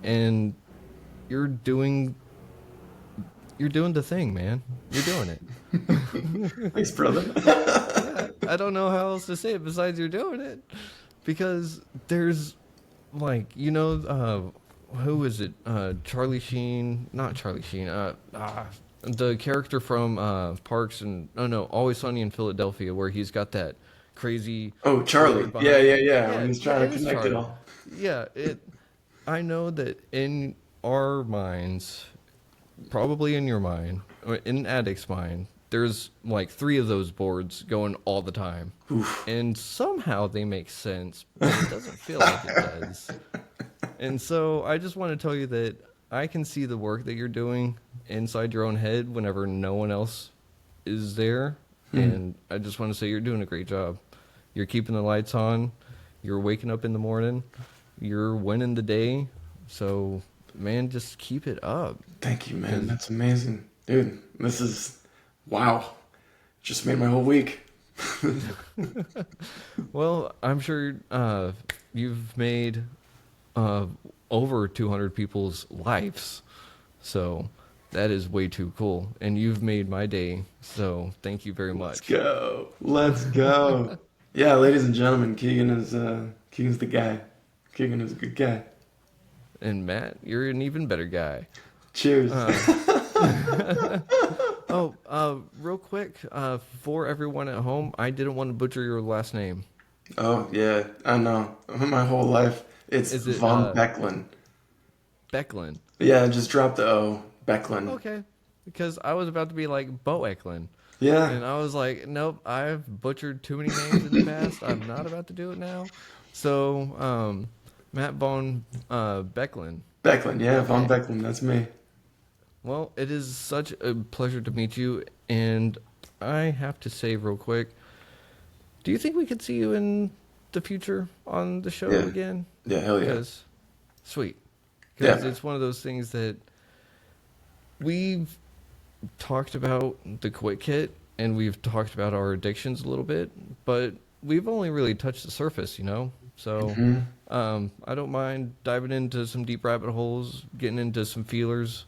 and you're doing the thing, man. You're doing it. Thanks, brother. Yeah, I don't know how else to say it besides you're doing it, because there's like, you know, who is it? Charlie Sheen, not Charlie Sheen. The character from Parks and Always Sunny in Philadelphia, where he's got that crazy. Oh, Charlie. Yeah. When he's trying to connect it all. Yeah, I know that in our minds, probably in your mind, or in an addict's mind, there's like 3 of those boards going all the time, and somehow they make sense, but it doesn't feel like it does. And so I just want to tell you that I can see the work that you're doing inside your own head whenever no one else is there. And I just want to say you're doing a great job. You're keeping the lights on. You're waking up in the morning. You're winning the day. So, man, just keep it up. Thank you, man. That's amazing. Dude, this is, wow. Just made my whole week. Well, I'm sure you've made over 200 people's lives. So that is way too cool. And you've made my day. So thank you very much. Let's go. Yeah, ladies and gentlemen, Keegan's the guy. Keegan is a good guy. And Matt, you're an even better guy. Cheers. Real quick, for everyone at home, I didn't want to butcher your last name. Oh, yeah, I know. My whole life, it's von Boecklin. Boecklin. Yeah, just drop the O. Boecklin. Okay. Because I was about to be like Boecklin. Yeah. And I was like, nope, I've butchered too many names in the past. I'm not about to do it now. So, Matt von Boecklin. Boecklin, yeah, okay. Von Boecklin, that's me. Well, it is such a pleasure to meet you, and I have to say real quick, do you think we could see you in the future on the show again? Yeah, hell yeah. Sweet. Because it's one of those things that we've talked about the Quit Kit, and we've talked about our addictions a little bit, but we've only really touched the surface, you know? So I don't mind diving into some deep rabbit holes, getting into some feelers.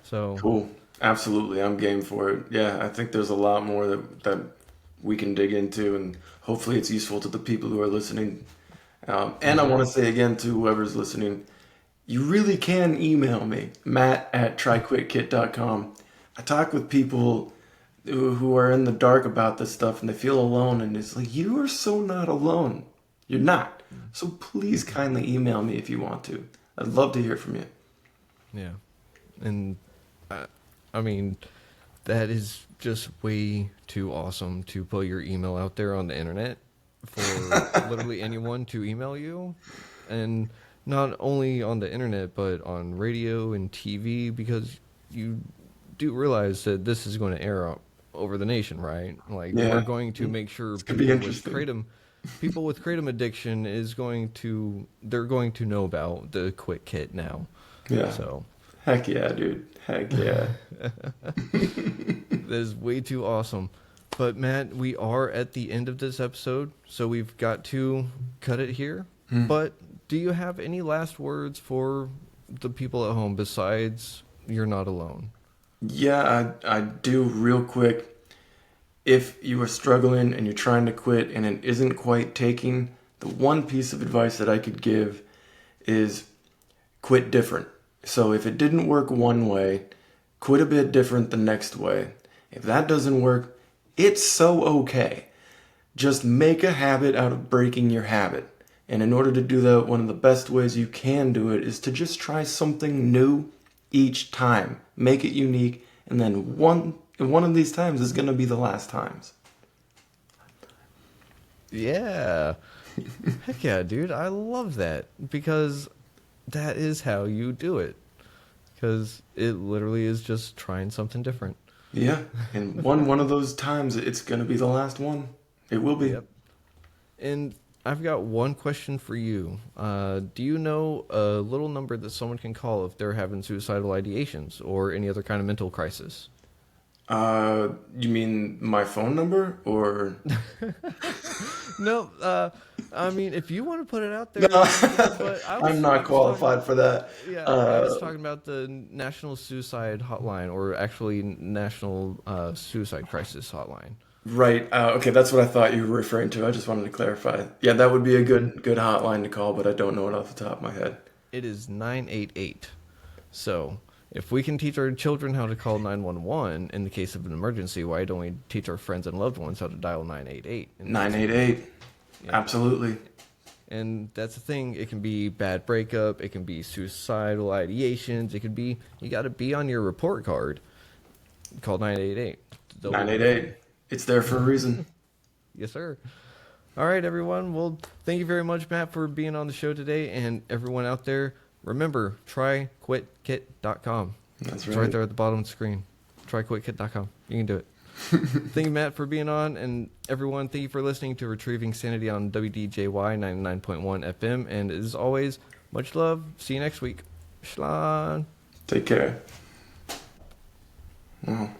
So cool. Absolutely. I'm game for it. Yeah, I think there's a lot more that we can dig into, and hopefully it's useful to the people who are listening. And I want to say again to whoever's listening, you really can email me, matt@tryquitkit.com. I talk with people who are in the dark about this stuff and they feel alone, and it's like, you are so not alone. You're not. So please kindly email me if you want to. I'd love to hear from you. Yeah. And I mean, that is just way too awesome to put your email out there on the internet for literally anyone to email you. And not only on the internet, but on radio and TV, because you do realize that this is going to air over the nation, right? Like, we're going to make sure people with Kratom people with kratom addiction they're going to know about the Quit Kit now. Yeah. So Heck yeah, dude. Heck yeah. that is way too awesome. But Matt, we are at the end of this episode, so we've got to cut it here. But do you have any last words for the people at home besides you're not alone? Yeah, I do real quick. If you are struggling and you're trying to quit and it isn't quite taking, the one piece of advice that I could give is quit different. So if it didn't work one way, quit a bit different the next way. If that doesn't work, it's so okay. Just make a habit out of breaking your habit. And in order to do that, one of the best ways you can do it is to just try something new each time. Make it unique, and then one of these times is going to be the last times. Yeah. Heck yeah, dude. I love that because that is how you do it. Because it literally is just trying something different. Yeah, and one of those times, it's going to be the last one. It will be. Yep. And I've got one question for you. Do you know a little number that someone can call if they're having suicidal ideations or any other kind of mental crisis? You mean my phone number or? No, I mean, if you want to put it out there, No, but I'm not qualified for that. Yeah, I was talking about the National Suicide Hotline, or actually National Suicide Crisis Hotline. Right. Okay, that's what I thought you were referring to. I just wanted to clarify. Yeah, that would be a good hotline to call, but I don't know it off the top of my head. It is 988. So if we can teach our children how to call 911 in the case of an emergency, why don't we teach our friends and loved ones how to dial 988? 988. Yeah. Absolutely. And that's the thing. It can be bad breakup. It can be suicidal ideations. It could be, you got to be on your report card. Call 988. 988. It's there for a reason. Yes, sir. All right, everyone. Well, thank you very much, Matt, for being on the show today. And everyone out there, remember, tryquitkit.com. That's right. It's right there at the bottom of the screen. Tryquitkit.com. You can do it. Thank you, Matt, for being on. And everyone, thank you for listening to Retrieving Sanity on WDJY 99.1 FM. And as always, much love. See you next week. Schlan. Take care. Wow.